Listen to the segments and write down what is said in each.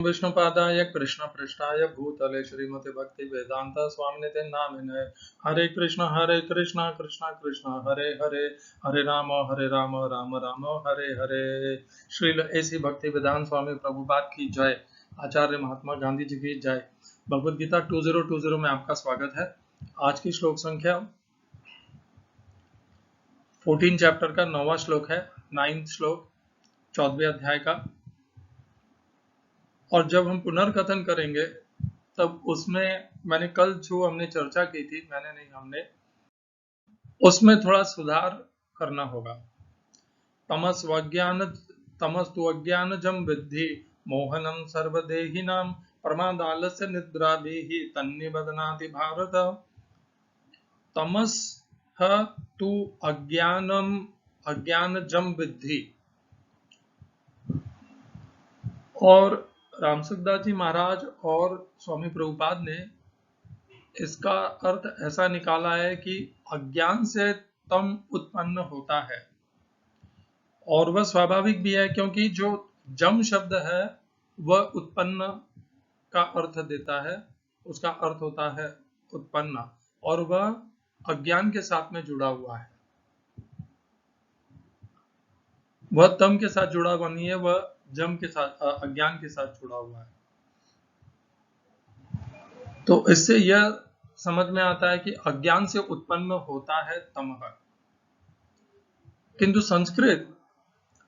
विष्णुपादाय कृष्णपृष्ठाय भूतले श्रीमते भक्ति वेदांत स्वामिनिते नामिने हरे कृष्ण कृष्ण कृष्ण हरे हरे हरे राम राम राम हरे हरे। श्रील ऐसी भक्ति वेदांत स्वामी प्रभुपाद की जय। आचार्य महात्मा गांधी जी की जय। भगवद गीता 2020 में आपका स्वागत है। आज की श्लोक संख्या 14 चैप्टर का 9वां श्लोक है, 9th श्लोक 14वें अध्याय का। और जब हम पुनर्कथन करेंगे तब उसमें मैंने कल जो हमने चर्चा की थी, हमने उसमें थोड़ा सुधार करना होगा। तमस्तु अज्ञानजं विद्धि मोहनं सर्वदेहिनां प्रमादालस्य निद्राभिः तन्निबध्नाति भारत। तमसः तु अज्ञानजं विद्धि। और रामसुखदास जी महाराज और स्वामी प्रभुपाद ने इसका अर्थ ऐसा निकाला है कि अज्ञान से तम उत्पन्न होता है, और वह स्वाभाविक भी है क्योंकि जो जम शब्द है वह उत्पन्न का अर्थ देता है, उसका अर्थ होता है उत्पन्न, और वह अज्ञान के साथ में जुड़ा हुआ है। वह तम के साथ जुड़ा हुआ नहीं है, वह जम के साथ, अज्ञान के साथ जुड़ा हुआ है। तो इससे यह समझ में आता है कि अज्ञान से उत्पन्न होता है तमः। किंतु संस्कृत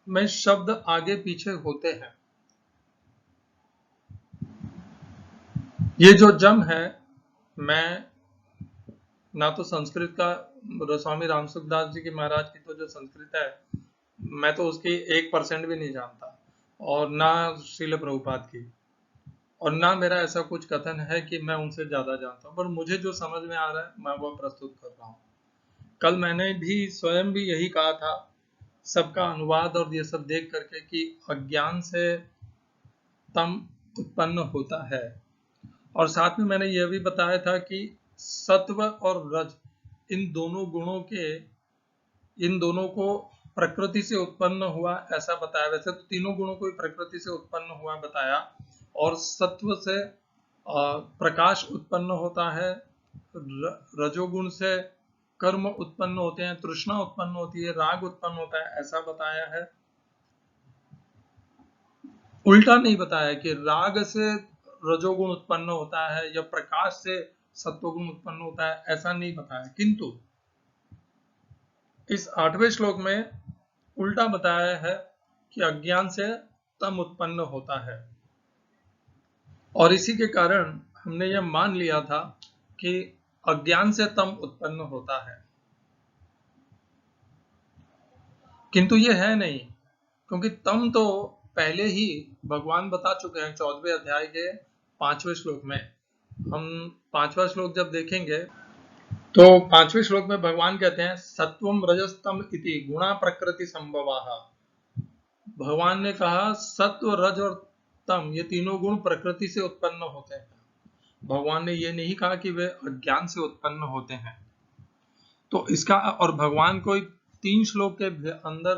में शब्द आगे पीछे होते हैं। ये जो जम है, मैं ना तो संस्कृत का, स्वामी रामसुखदास जी की महाराज की तो जो संस्कृत है मैं तो उसकी 1% भी नहीं जानता, और ना श्रील प्रभुपाद की, और ना मेरा ऐसा कुछ कथन है कि मैं उनसे ज्यादा जानता हूं, पर मुझे जो समझ में आ रहा है मैं वो प्रस्तुत कर रहा हूं। कल मैंने भी स्वयं भी यही कहा था, सबका अनुवाद और ये सब देख करके, कि अज्ञान से तम उत्पन्न होता है। और साथ में मैंने यह भी बताया था कि सत्व और रज इन दोनों को प्रकृति से उत्पन्न हुआ ऐसा बताया। वैसे तो तीनों गुणों को प्रकृति से उत्पन्न हुआ बताया, और सत्व से प्रकाश उत्पन्न होता है, रजोगुण से कर्म उत्पन्न होते हैं, तृष्णा उत्पन्न होती है, राग उत्पन्न होता है, ऐसा बताया है। उल्टा नहीं बताया कि राग से रजोगुण उत्पन्न होता है या प्रकाश से सत्वगुण उत्पन्न होता है, ऐसा नहीं बताया। किंतु इस 8वें श्लोक में उल्टा बताया है कि अज्ञान से तम उत्पन्न होता है, और इसी के कारण हमने यह मान लिया था कि अज्ञान से तम उत्पन्न होता है। किंतु यह है नहीं, क्योंकि तम तो पहले ही भगवान बता चुके हैं 14वें अध्याय के 5वें श्लोक में। हम 5वां श्लोक जब देखेंगे तो 5वें श्लोक में भगवान कहते हैं सत्वम रजस्तम इति गुणा प्रकृति संभवाः। भगवान ने कहा सत्व, रज और तम ये तीनों गुण प्रकृति से उत्पन्न होते हैं। भगवान ने ये नहीं कहा कि वे अज्ञान से उत्पन्न होते हैं। तो इसका, और भगवान को 3 श्लोक के अंदर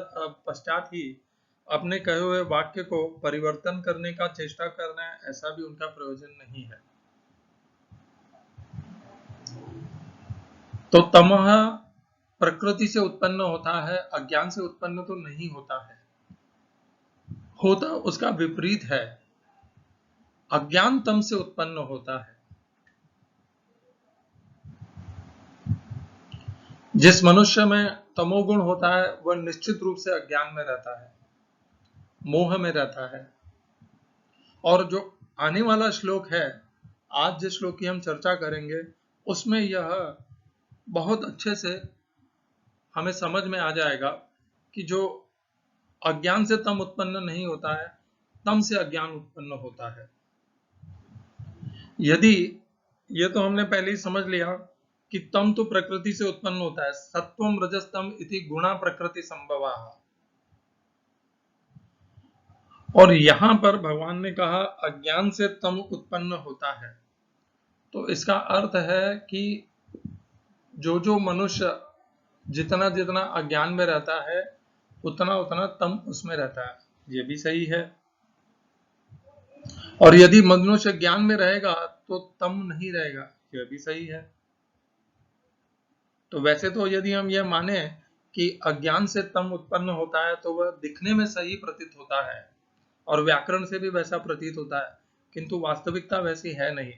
पश्चात ही अपने कहे हुए वाक्य को परिवर्तन करने का चेष्टा करना है, ऐसा भी उनका प्रयोजन नहीं है। तो तमः प्रकृति से उत्पन्न होता है, अज्ञान से उत्पन्न तो नहीं होता है, होता उसका विपरीत है। अज्ञान तम से उत्पन्न होता है। जिस मनुष्य में तमोगुण होता है वह निश्चित रूप से अज्ञान में रहता है, मोह में रहता है। और जो आने वाला श्लोक है, आज जिस श्लोक की हम चर्चा करेंगे, उसमें यह बहुत अच्छे से हमें समझ में आ जाएगा कि जो अज्ञान से तम उत्पन्न नहीं होता है, तम से अज्ञान उत्पन्न होता है। यदि ये तो हमने पहले ही समझ लिया कि तम तो प्रकृति से उत्पन्न होता है, सत्वम रजस्तम इति गुणा प्रकृति संभवाः। और यहां पर भगवान ने कहा अज्ञान से तम उत्पन्न होता है, तो इसका अर्थ है कि जो मनुष्य जितना जितना अज्ञान में रहता है उतना उतना तम उसमें रहता है। ये भी सही है। और यदि मनुष्य ज्ञान में रहेगा तो तम नहीं रहेगा, यह भी सही है। तो वैसे तो यदि हम यह माने कि अज्ञान से तम उत्पन्न होता है तो वह दिखने में सही प्रतीत होता है और व्याकरण से भी वैसा प्रतीत होता है, किंतु वास्तविकता वैसी है नहीं।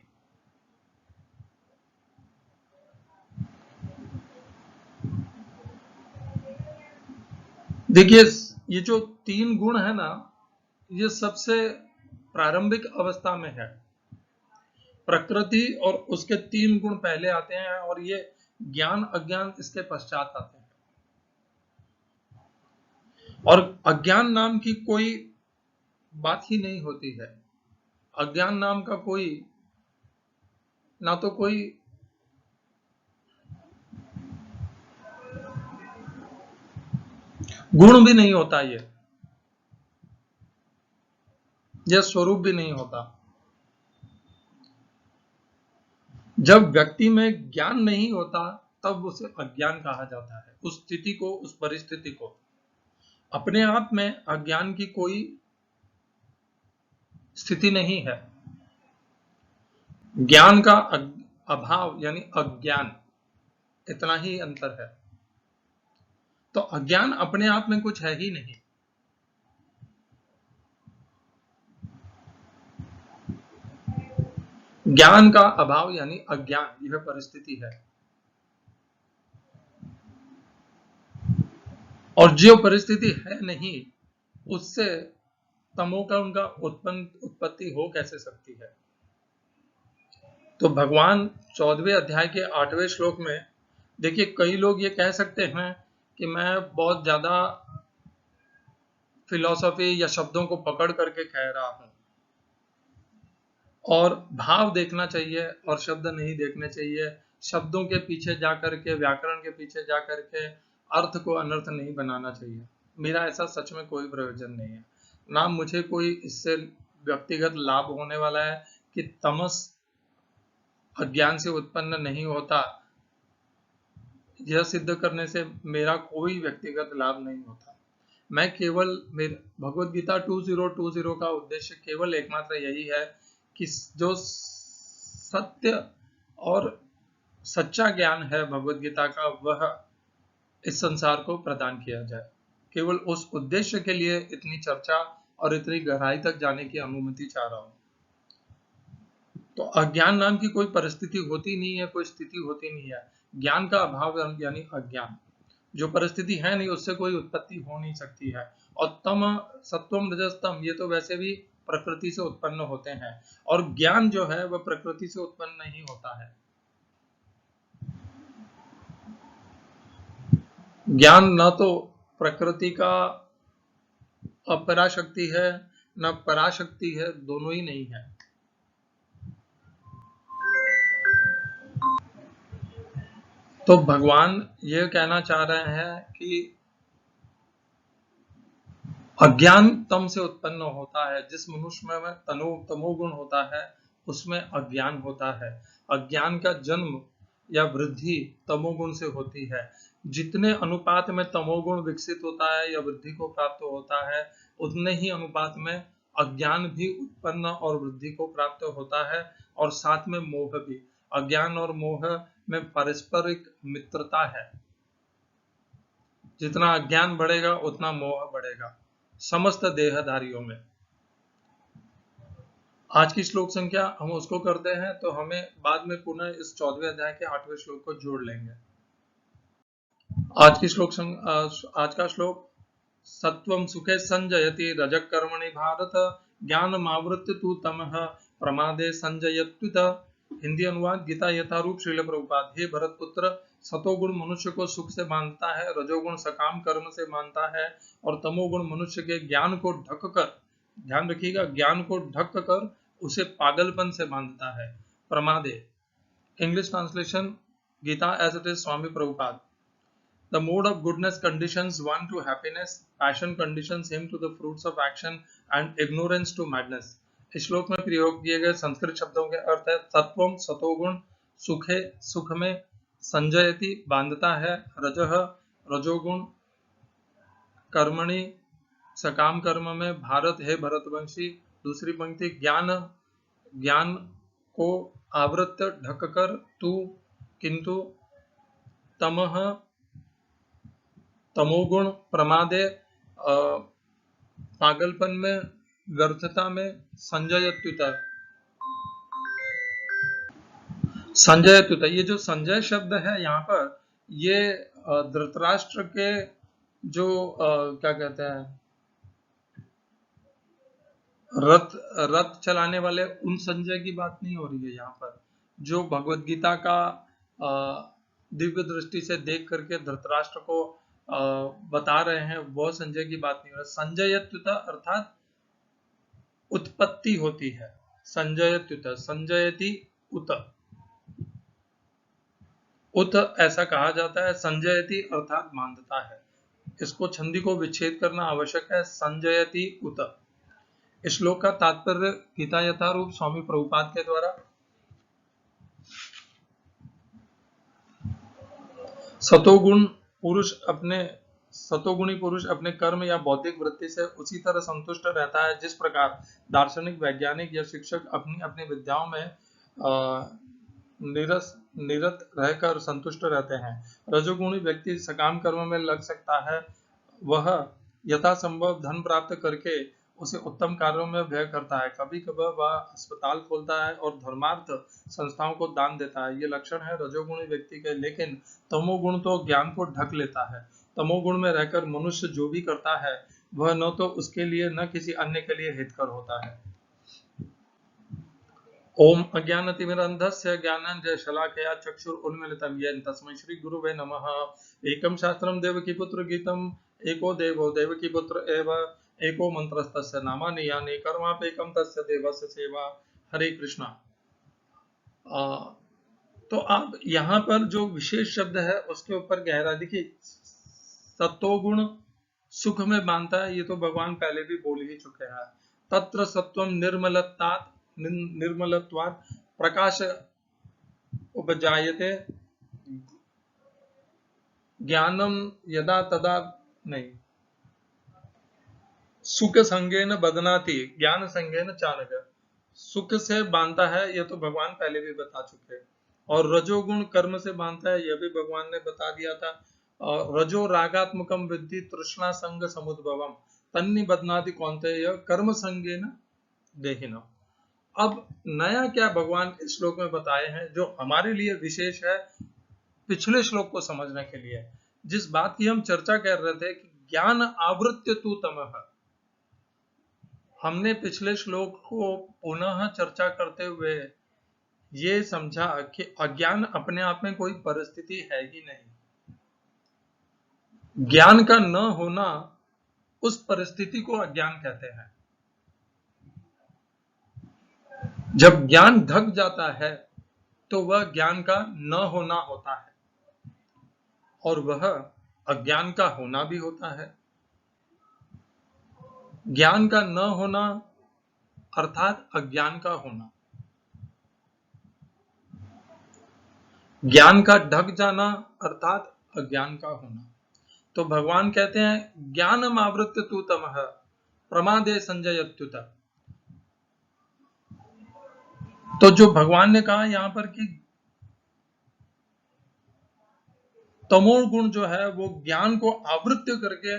देखिए, ये जो 3 गुण है ना, ये सबसे प्रारंभिक अवस्था में है। प्रकृति और उसके 3 गुण पहले आते हैं और ये ज्ञान अज्ञान इसके पश्चात आते हैं। और अज्ञान नाम की कोई बात ही नहीं होती है। अज्ञान नाम का कोई ना तो कोई गुण भी नहीं होता, यह स्वरूप भी नहीं होता। जब व्यक्ति में ज्ञान नहीं होता तब उसे अज्ञान कहा जाता है। उस स्थिति को, उस परिस्थिति को, अपने आप में अज्ञान की कोई स्थिति नहीं है। ज्ञान का अभाव यानी अज्ञान, इतना ही अंतर है। तो अज्ञान अपने आप में कुछ है ही नहीं। ज्ञान का अभाव यानी अज्ञान, यह परिस्थिति है। और जो परिस्थिति है नहीं, उससे तमोगुण का उत्पत्ति हो कैसे सकती है। तो भगवान 14वें अध्याय के 8वें श्लोक में, देखिए, कई लोग ये कह सकते हैं कि मैं बहुत ज्यादा फिलॉसफी या शब्दों को पकड़ करके कह रहा हूं और भाव देखना चाहिए और शब्द नहीं देखने चाहिए, शब्दों के पीछे जाकर के, व्याकरण के पीछे जाकर के अर्थ को अनर्थ नहीं बनाना चाहिए। मेरा ऐसा सच में कोई प्रयोजन नहीं है, ना मुझे कोई इससे व्यक्तिगत लाभ होने वाला है कि तमस अज्ञान से उत्पन्न नहीं होता, यह सिद्ध करने से मेरा कोई व्यक्तिगत लाभ नहीं होता। मैं केवल भगवत गीता 2020 का उद्देश्य केवल एकमात्र यही है कि जो सत्य और सच्चा ज्ञान है भगवत गीता का, वह इस संसार को प्रदान किया जाए। केवल उस उद्देश्य के लिए इतनी चर्चा और इतनी गहराई तक जाने की अनुमति चाह रहा हूं। तो अज्ञान नाम की कोई परिस्थिति होती नहीं है, कोई स्थिति होती नहीं है। ज्ञान का अभाव यानी अज्ञान, जो परिस्थिति है नहीं, उससे कोई उत्पत्ति हो नहीं सकती है। और तम, सत्वम, रजस्तम, ये तो वैसे भी प्रकृति से उत्पन्न होते हैं, और ज्ञान जो है वह प्रकृति से उत्पन्न नहीं होता है। ज्ञान न तो प्रकृति का अपराशक्ति है, न पराशक्ति है, दोनों ही नहीं है। तो भगवान ये कहना चाह रहे हैं कि अज्ञान तम से उत्पन्न होता है। जिस मनुष्य में तमोगुण होता है उसमें अज्ञान होता है। अज्ञान का जन्म या वृद्धि तमोगुण से होती है। जितने अनुपात में तमोगुण विकसित होता है या वृद्धि को प्राप्त होता है, उतने ही अनुपात में अज्ञान भी उत्पन्न और वृद्धि को प्राप्त होता है। और साथ में मोह भी। अज्ञान और मोह में पारस्परिक मित्रता है। जितना अज्ञान बढ़ेगा उतना मोह बढ़ेगा समस्त देहधारियों में। आज की श्लोक संख्या हम उसको करते हैं तो हमें बाद में पुनः इस 14वें अध्याय के 8वें श्लोक को जोड़ लेंगे। आज का श्लोक, सत्वं सुखे संजयति रजः कर्मणि भारत, ज्ञानमावृत्य तु तमः प्रमादे संजयत्युत। हिंदी अनुवाद, गीता यथारूप श्रील प्रभुपाद। हे भरत पुत्र, सतोगुण मनुष्य को सुख से बांधता है, रजोगुण सकाम कर्म से बांधता है, और तमोगुण मनुष्य के ज्ञान को ढक कर, ध्यान रखिएगा, ज्ञान को ढक कर उसे पागलपन से बांधता है। प्रमादे। English translation, Gita as it is, Swami Prabhupada. The mode of goodness conditions one to happiness, passion conditions him to the fruits of action, and ignorance to madness। इस श्लोक में प्रयोग किए गए संस्कृत शब्दों के अर्थ है, सत्वम सतोगुण, सुखे सुख में, संजयति बांधता है, रजः रजोगुण, कर्मणि सकाम कर्म में, भारत है भरतवंशी। दूसरी पंक्ति, ज्ञान ज्ञान को आवृत ढककर तू, किंतु तमह तमोगुण प्रमादे पागलपन में, व्यर्थता में, संजयत्युत। ये जो संजय शब्द है यहाँ पर, ये धृतराष्ट्र के जो क्या कहते हैं, रथ चलाने वाले उन संजय की बात नहीं हो रही है यहाँ पर। जो भगवत गीता का दिव्य दृष्टि से देख करके धृतराष्ट्र को बता रहे हैं, वह संजय की बात नहीं हो रही। संजयत्युत अर्थात उत्पत्ति होती है। संजयत्युत, संजयति उत, उत ऐसा कहा जाता है। संजयति अर्थात बांधता है। इसको छंदी को विच्छेद करना आवश्यक है। संजयति उत। इस श्लोक का तात्पर्य गीता यथारूप स्वामी प्रभुपाद के द्वारा। सतोगुणी पुरुष अपने कर्म या बौद्धिक वृत्ति से उसी तरह संतुष्ट रहता है जिस प्रकार दार्शनिक, वैज्ञानिक या शिक्षक अपनी अपनी विद्याओं में निरत रहकर संतुष्ट रहते हैं। रजोगुणी व्यक्ति सकाम कर्म में लग सकता है। वह यथासंभव धन प्राप्त करके उसे उत्तम कार्यों में व्यय करता है। कभी कभार वह अस्पताल खोलता है और धर्मार्थ संस्थाओं को दान देता है। ये लक्षण है रजोगुणी व्यक्ति के। लेकिन तमोगुण तो ज्ञान को ढक लेता है। तमोगुण में रहकर मनुष्य जो भी करता है वह न तो उसके लिए न किसी अन्य के लिए हितकर होता है। ओम अज्ञानतिमिरन्धस्य ज्ञानाञ्जनशलाकया चक्षुरुन्मीलितं येन तस्मै श्री गुरुवे नमः। एकं शास्त्रं देवकीपुत्र गीतम् एको देवो देवकीपुत्र एव एको मंत्रस्तस्य नामानि यानि कर्मापेकं तस्य देवस्य सेवा। हरे कृष्णा। तो अब यहाँ पर जो विशेष शब्द है उसके ऊपर गहरा देखिए। सत्वगुण सुख में बांधता है, ये तो भगवान पहले भी बोल ही चुके हैं। तत्र सत्वम निर्मलत्वात् प्रकाश उपजायते ज्ञानम यदा तदा नहीं, सुख संगेन बदनाति ज्ञान संगेन चाणक्य। सुख से बांधता है, ये तो भगवान पहले भी बता चुके हैं। और रजोगुण कर्म से बांधता है, यह भी भगवान ने बता दिया था। रजो रागात्मकम विद्धि तृष्णा संग समुद्भवम तन्नि बदनाति कौन्तेय कर्म संगेन देहिनम। अब नया क्या भगवान इस श्लोक में बताए हैं जो हमारे लिए विशेष है पिछले श्लोक को समझने के लिए। जिस बात की हम चर्चा कर रहे थे कि ज्ञान आवृत्य तु तमः, हमने पिछले श्लोक को पुनः चर्चा करते हुए ये समझा कि अज्ञान अपने आप में कोई परिस्थिति है ही नहीं। ज्ञान का न होना, उस परिस्थिति को अज्ञान कहते हैं। जब ज्ञान ढक जाता है तो वह ज्ञान का न होना होता है और वह अज्ञान का होना भी होता है। ज्ञान का न होना अर्थात अज्ञान का होना, ज्ञान का ढक जाना अर्थात अज्ञान का होना। तो भगवान कहते हैं ज्ञानम आवृत्य तु तमः प्रमादे संजयत्युत। तो जो भगवान ने कहा यहां पर कि तमोगुण जो है वो ज्ञान को आवृत्य करके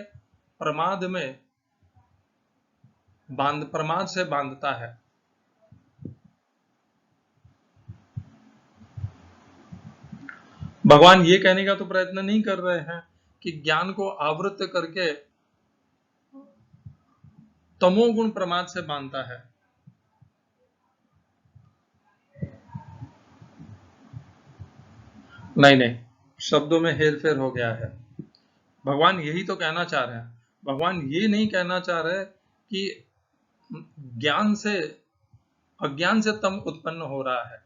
प्रमाद से बांधता है। भगवान ये कहने का तो प्रयत्न नहीं कर रहे हैं कि ज्ञान को आवृत्त करके तमोगुण प्रमाद से बांधता है। नहीं, शब्दों में हेरफेर हो गया है। भगवान यही तो कहना चाह रहे हैं। भगवान ये नहीं कहना चाह रहे कि ज्ञान से अज्ञान से तम उत्पन्न हो रहा है,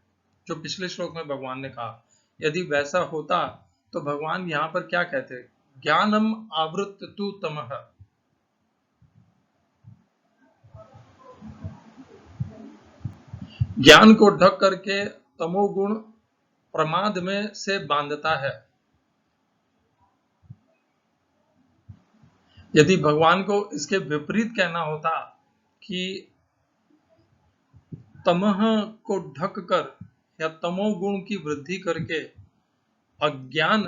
जो पिछले श्लोक में भगवान ने कहा। यदि वैसा होता तो भगवान यहां पर क्या कहते, ज्ञानम आवृत्य तु तमः। ज्ञान को ढक करके तमोगुण प्रमाद में से बांधता है। यदि भगवान को इसके विपरीत कहना होता कि तमह को ढक कर या तमोगुण की वृद्धि करके अज्ञान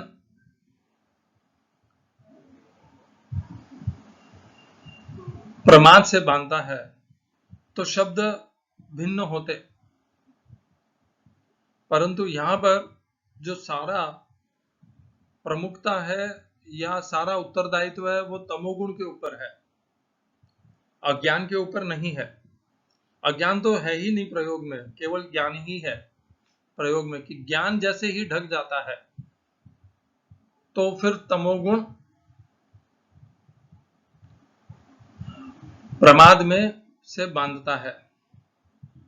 प्रमाद से बांधता है तो शब्द भिन्न होते, परंतु यहां पर जो सारा प्रमुखता है या सारा उत्तरदायित्व है वो तमोगुण के ऊपर है, अज्ञान के ऊपर नहीं है। अज्ञान तो है ही नहीं प्रयोग में, केवल ज्ञान ही है प्रयोग में, कि ज्ञान जैसे ही ढक जाता है तो फिर तमोगुण प्रमाद में से बांधता है।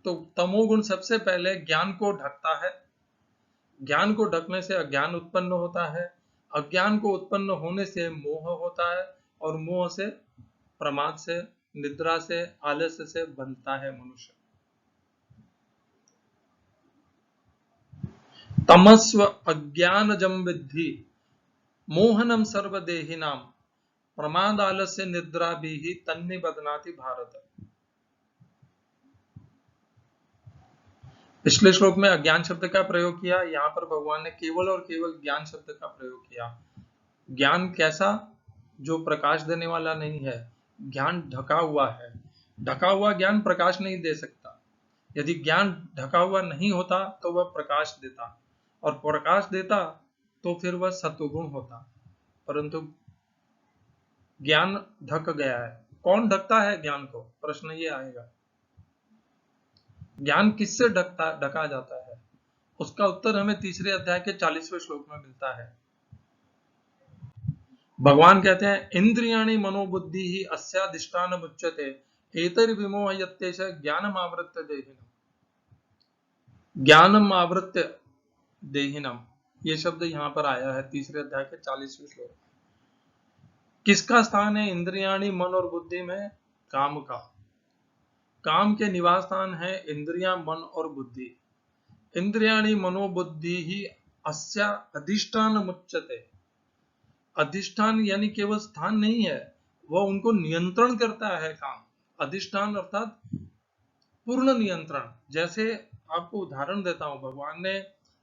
तो तमोगुण सबसे पहले ज्ञान को ढकता है, ज्ञान को ढकने से अज्ञान उत्पन्न होता है, अज्ञान को उत्पन्न होने से मोह होता है, और मोह से प्रमाद से, निद्रा से, आलस्य से बंधता है मनुष्य। तमस्व अज्ञानजं विद्धि मोहनम सर्वदेहिनाम प्रमाद आलस्य निद्रा भी तन्निबध्नाति भारत। पिछले श्लोक में अज्ञान शब्द का प्रयोग किया, यहाँ पर भगवान ने केवल और केवल ज्ञान शब्द का प्रयोग किया। ज्ञान कैसा? जो प्रकाश देने वाला नहीं है, ज्ञान ढका हुआ है। ढका हुआ ज्ञान प्रकाश नहीं दे सकता। यदि ज्ञान ढका हुआ नहीं होता तो वह प्रकाश देता, और प्रकाश देता तो फिर वह सत्वगुण होता, परंतु ज्ञान ढक गया है। कौन ढकता है ज्ञान को? प्रश्न ये आएगा। ज्ञान किससे ढका जाता है? उसका उत्तर हमें तीसरे अध्याय के 40वें श्लोक में मिलता है। भगवान कहते हैं, इंद्रियाणि मनोबुद्धि ही अस्याधिष्ठान मुच्यते एतैर्विमोहयत्येष ज्ञानम आवृत्य देहिनम। ज्ञानम आवृत्य देहिनम, ये शब्द यहाँ पर आया है तीसरे अध्याय के 40वें श्लोक। किसका स्थान है इंद्रियाणि मन और बुद्धि में? काम का। काम के निवास स्थान है इंद्रियां, मन और बुद्धि। इंद्रियाणि मनोबुद्धि ही अस्या अधिष्ठान मुच्यते। अधिष्ठान यानी केवल स्थान नहीं है, वह उनको नियंत्रण करता है। काम अधिष्ठान अर्थात पूर्ण नियंत्रण। जैसे आपको उदाहरण देता हूं, भगवान ने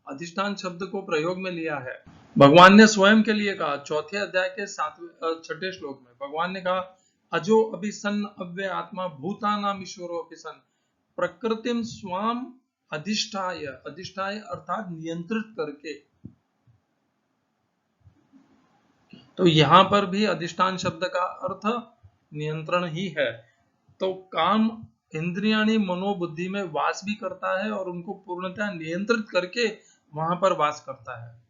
अधिष्ठान शब्द को प्रयोग में लिया है। भगवान ने स्वयं के लिए कहा, चौथे अध्याय के 6ठे श्लोक में भगवान ने कहा, अजो अभिसन्न अव्यय आत्मा भूतानाम ईश्वरो अभिसन्न प्रकृतिम स्वाम अधिष्ठाय। अधिष्ठाय अर्थात नियंत्रित करके। तो यहां पर भी अधिष्ठान शब्द का अर्थ नियंत्रण ही है। तो काम इंद्रियाणि मनोबुद्धि में वास भी करता है और उनको पूर्णतः नियंत्रित करके वहां पर वास करता है।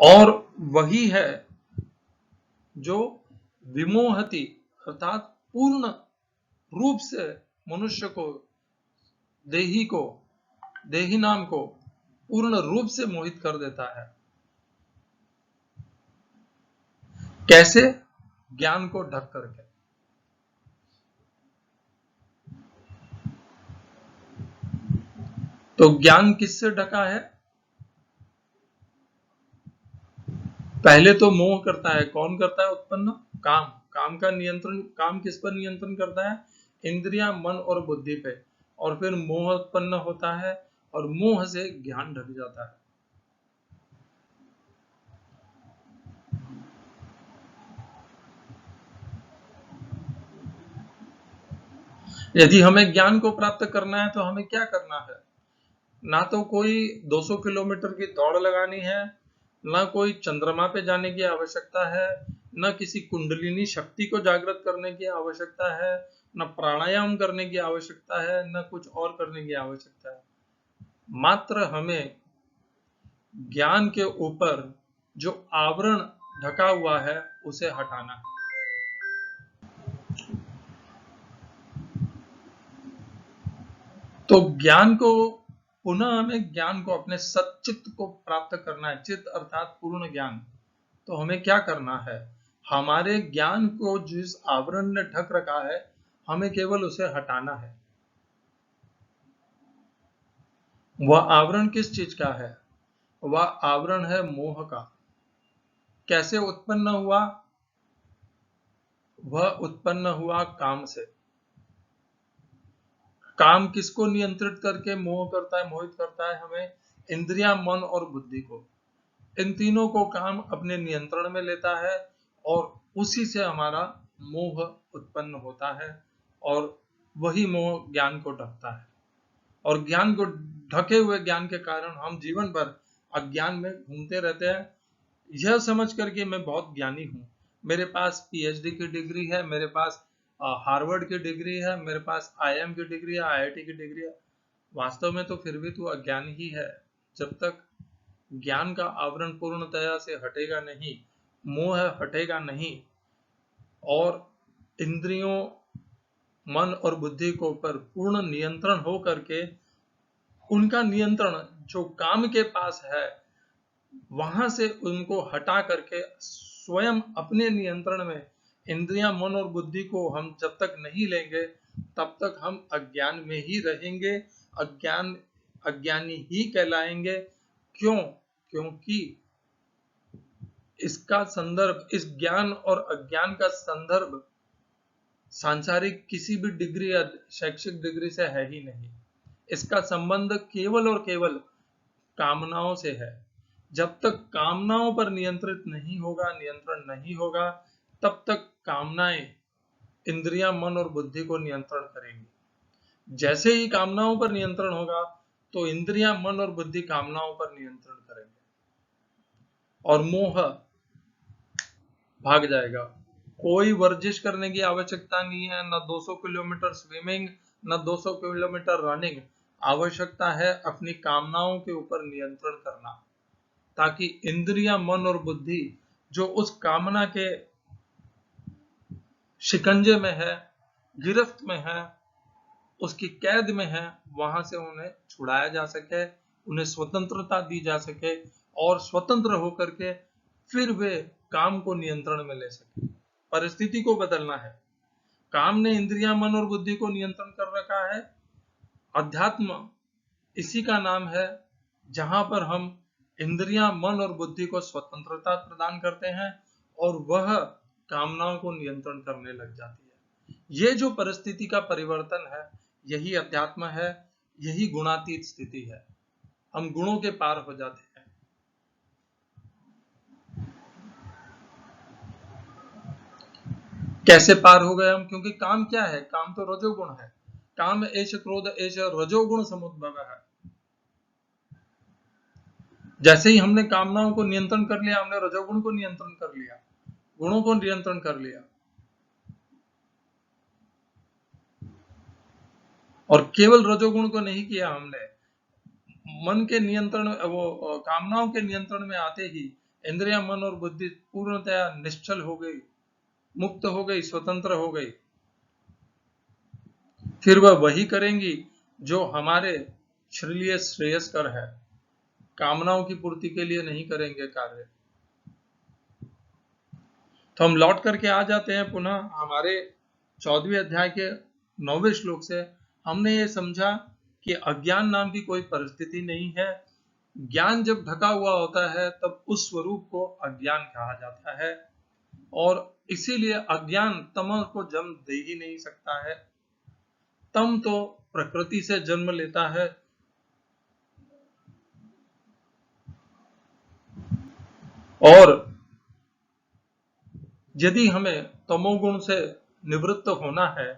और वही है जो विमोहति अर्थात पूर्ण रूप से मनुष्य को, देही को, देही नाम को पूर्ण रूप से मोहित कर देता है। कैसे? ज्ञान को ढक करके। तो ज्ञान किससे ढका है? पहले तो मोह करता है। कौन करता है उत्पन्न? काम। काम का नियंत्रण, काम किस पर नियंत्रण करता है? इंद्रियां, मन और बुद्धि पे। और फिर मोह उत्पन्न होता है और मोह से ज्ञान ढक जाता है। यदि हमें ज्ञान को प्राप्त करना है तो हमें क्या करना है? ना तो कोई 200 किलोमीटर की दौड़ लगानी है, ना कोई चंद्रमा पे जाने की आवश्यकता है, न किसी कुंडलिनी शक्ति को जागृत करने की आवश्यकता है, न प्राणायाम करने की आवश्यकता है, न कुछ और करने की आवश्यकता है। मात्र हमें ज्ञान के ऊपर जो आवरण ढका हुआ है उसे हटाना है। तो ज्ञान को पुनः हमें ज्ञान को, अपने सच्चित्त को प्राप्त करना है। चित्त अर्थात पूर्ण ज्ञान। तो हमें क्या करना है? हमारे ज्ञान को जिस आवरण ने ढक रखा है, हमें केवल उसे हटाना है। वह आवरण किस चीज का है? वह आवरण है मोह का। कैसे उत्पन्न हुआ? वह उत्पन्न हुआ काम से। काम किसको नियंत्रित करके मोह करता है, मोहित करता है हमें? इंद्रियां, मन और बुद्धि को। इन तीनों को काम अपने नियंत्रण में लेता है और उसी से हमारा मोह उत्पन्न होता है और वही मोह ज्ञान को ढकता है और ज्ञान को ढके हुए ज्ञान के कारण हम जीवन भर अज्ञान में घूमते रहते हैं, यह समझ करके मैं बहुत ज्ञानी हूँ, मेरे पास पीएचडी की डिग्री है, मेरे पास हार्वर्ड की डिग्री है, मेरे पास आईआईएम की डिग्री है, आईआईटी की डिग्री है। वास्तव में तो फिर भी तू अज्ञानी ही है। जब तक ज्ञान का आवरण पूर्णतया से हटेगा नहीं, मोह हटेगा नहीं और इंद्रियों, मन और बुद्धि को पर पूर्ण नियंत्रण हो करके उनका नियंत्रण जो काम के पास है वहां से उनको हटा करके स्वयं अपने नियंत्रण में इंद्रियां, मन और बुद्धि को हम जब तक नहीं लेंगे तब तक हम अज्ञान में ही रहेंगे, अज्ञानी ही कहलाएंगे। क्यों? क्योंकि इसका संदर्भ, इस ज्ञान और अज्ञान का संदर्भ सांसारिक किसी भी डिग्री या शैक्षिक डिग्री से है ही नहीं। इसका संबंध केवल और केवल कामनाओं से है। जब तक कामनाओं पर नियंत्रण नहीं होगा तब तक कामनाएं इंद्रियां, मन और बुद्धि को नियंत्रण करेंगी। जैसे ही कामनाओं पर नियंत्रण होगा तो इंद्रियां, मन और बुद्धि कामनाओं पर नियंत्रण करेंगे और मोह भाग जाएगा। कोई वर्जिश करने की आवश्यकता नहीं है, न 200 किलोमीटर स्विमिंग, न 200 किलोमीटर रनिंग। आवश्यकता है अपनी कामनाओं के ऊपर नियंत्रण करना, ताकि इंद्रियां, मन और बुद्धि जो उस कामना के शिकंजे में है, गिरफ्त में है, उसकी कैद में है, वहां से उन्हें छुड़ाया जा सके, उन्हें स्वतंत्रता दी जा सके और स्वतंत्र होकर के फिर वे काम को नियंत्रण में ले सके। परिस्थिति को बदलना है। काम ने इंद्रियां, मन और बुद्धि को नियंत्रण कर रखा है। अध्यात्म इसी का नाम है जहां पर हम इंद्रियां, मन और बुद्धि को स्वतंत्रता प्रदान करते हैं और वह कामनाओं को नियंत्रण करने लग जाती है। ये जो परिस्थिति का परिवर्तन है, यही अध्यात्म है, यही गुणातीत स्थिति है। हम गुणों के पार हो जाते हैं। कैसे पार हो गए हम? क्योंकि काम क्या है? काम तो रजोगुण है। काम एष क्रोध एष रजोगुण समुद्भव है। जैसे ही हमने कामनाओं को नियंत्रण कर लिया, हमने रजोगुण को नियंत्रण कर लिया, गुणों को नियंत्रण कर लिया। और केवल रजोगुण को नहीं किया हमने, मन के नियंत्रण, वो कामनाओं के नियंत्रण में आते ही इंद्रियां, मन और बुद्धि पूर्णतया निश्चल हो गई, मुक्त हो गई, स्वतंत्र हो गई। फिर वह वही करेंगी जो हमारे लिए श्रेयस्कर है, कामनाओं की पूर्ति के लिए नहीं करेंगे कार्य। तो हम लौट करके आ जाते हैं पुनः हमारे 14वें अध्याय के 9वें श्लोक से। हमने ये समझा कि अज्ञान नाम की कोई परिस्थिति नहीं है। ज्ञान जब ढका हुआ होता है तब उस स्वरूप को अज्ञान कहा जाता है और इसीलिए अज्ञान तम को जन्म दे ही नहीं सकता है। तम तो प्रकृति से जन्म लेता है और यदि हमें तमोगुण से निवृत्त होना है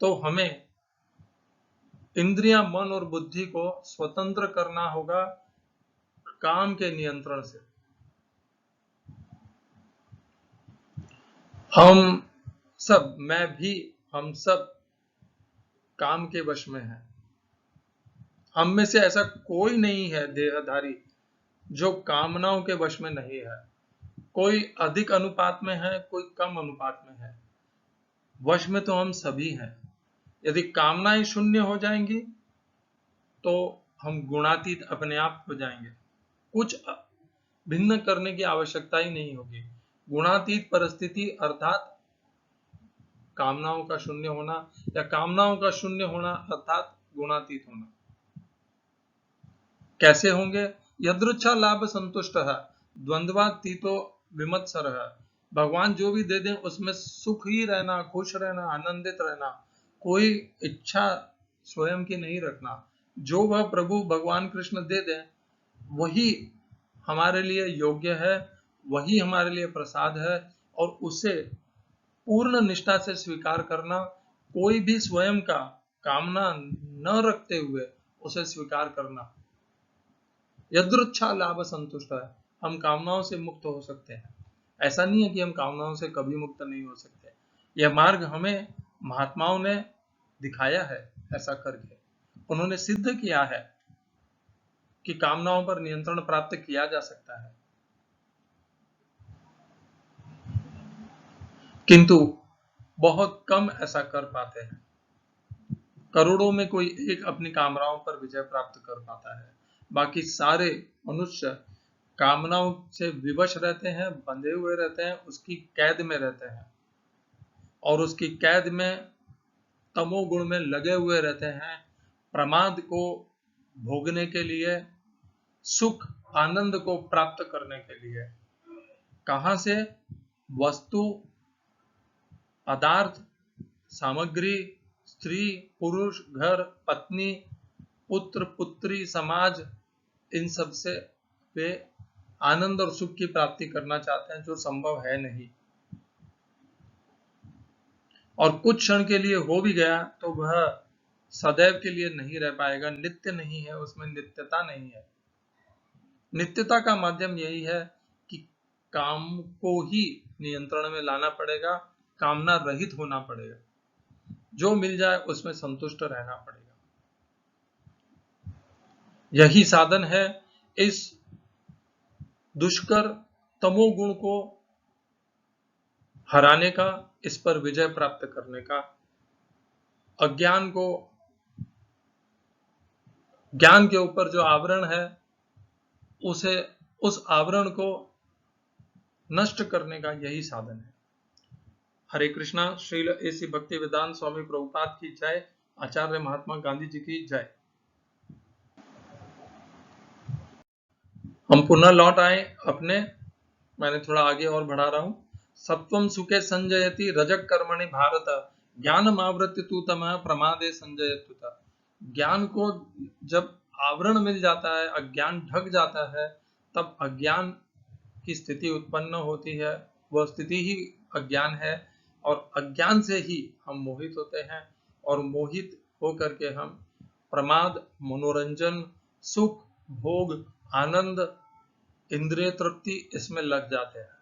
तो हमें इंद्रियां, मन और बुद्धि को स्वतंत्र करना होगा काम के नियंत्रण से। हम सब, मैं भी, हम सब काम के वश में हैं। हम में से ऐसा कोई नहीं है देहधारी जो कामनाओं के वश में नहीं है। कोई अधिक अनुपात में है, कोई कम अनुपात में है। वश में तो हम सभी हैं। यदि कामनाएं शून्य हो जाएंगी तो हम गुणातीत अपने आप हो जाएंगे, कुछ भिन्न करने की आवश्यकता ही नहीं होगी। गुणातीत परिस्थिति अर्थात कामनाओं का शून्य होना या कामनाओं का शून्य होना अर्थात गुणातीत होना। कैसे होंगे? यदृच्छा लाभ संतुष्ट है, द्वंद्वातीतो विमत्सर है। भगवान जो भी दे दें उसमें सुख ही रहना, खुश रहना, आनंदित रहना, कोई इच्छा स्वयं की नहीं रखना। जो वह प्रभु भगवान कृष्ण दे दें वही हमारे लिए योग्य है, वही हमारे लिए प्रसाद है, और उसे पूर्ण निष्ठा से स्वीकार करना, कोई भी स्वयं का कामना न रखते हुए उसे स्वीकार करना। यदृच्छा लाभ संतुष्ट है, हम कामनाओं से मुक्त हो सकते हैं। ऐसा नहीं है कि हम कामनाओं से कभी मुक्त नहीं हो सकते। यह मार्ग हमें महात्माओं ने दिखाया है। ऐसा करके उन्होंने सिद्ध किया है कि कामनाओं पर नियंत्रण प्राप्त किया जा सकता है। किंतु बहुत कम ऐसा कर पाते हैं। करोड़ों में कोई एक अपनी कामनाओं पर विजय प्राप्त कर पाता है। बाकी सारे मनुष्य कामनाओं से विवश रहते हैं, बंधे हुए रहते हैं, उसकी कैद में रहते हैं, और उसकी कैद में तमोगुण में लगे हुए रहते हैं, प्रमाद को भोगने के लिए, सुख आनंद को प्राप्त करने के लिए। कहां से? वस्तु, पदार्थ, सामग्री, स्त्री, पुरुष, घर, पत्नी, पुत्र, पुत्री, समाज, इन सब से वे आनंद और सुख की प्राप्ति करना चाहते हैं, जो संभव है नहीं। और कुछ क्षण के लिए हो भी गया तो वह सदैव के लिए नहीं रह पाएगा, नित्य नहीं है, उसमें नित्यता नहीं है। नित्यता का माध्यम यही है कि काम को ही नियंत्रण में लाना पड़ेगा, कामना रहित होना पड़ेगा, जो मिल जाए उसमें संतुष्ट रहना पड़ेगा। यही साधन है इस दुष्कर तमोगुण को हराने का, इस पर विजय प्राप्त करने का, अज्ञान को, ज्ञान के ऊपर जो आवरण है उस आवरण को नष्ट करने का यही साधन है। हरे कृष्णा। श्रील एसी भक्ति वेदांत स्वामी प्रभुपाद की जय। आचार्य महात्मा गांधी जी की जय। हम पुनः लौट आए अपने, मैंने थोड़ा आगे और बढ़ा रहा हूं। सत्वम सुखे संजयति रजक कर्मणि भारत, ज्ञानम आवृत्ति तू तमः प्रमादे संजयत्युत। ज्ञान को जब आवरण मिल जाता है, अज्ञान ढक जाता है, तब अज्ञान की स्थिति उत्पन्न होती है। वह स्थिति ही अज्ञान है, और अज्ञान से ही हम मोहित होते हैं, और मोहित होकर के हम प्रमाद, मनोरंजन, सुख, भोग, आनंद, इंद्रिय तृप्ति इसमें लग जाते हैं,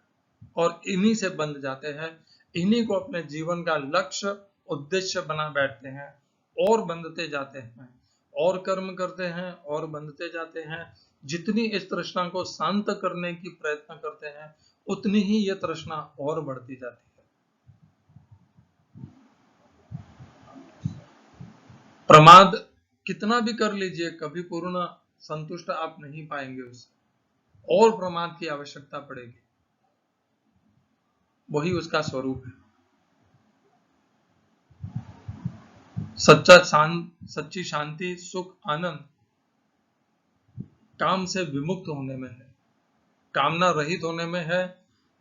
और इन्हीं से बंध जाते हैं। इन्हीं को अपने जीवन का लक्ष्य, उद्देश्य बना बैठते हैं, और बंधते जाते हैं, और कर्म करते हैं, और बंधते जाते हैं। जितनी इस तृष्णा को शांत करने की प्रयत्न करते हैं, उतनी ही यह तृष्णा और बढ़ती जाती है। प्रमाद कितना भी कर लीजिए, कभी पूर्ण संतुष्ट आप नहीं पाएंगे उससे, और प्रमाद की आवश्यकता पड़ेगी। वही उसका स्वरूप है। सच्ची शांति, सुख, आनंद काम से विमुक्त होने में है, कामना रहित होने में है,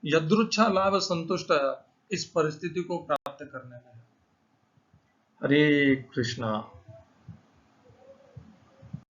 यदृच्छा लाभ संतुष्ट है, इस परिस्थिति को प्राप्त करने में है। हरे कृष्णा।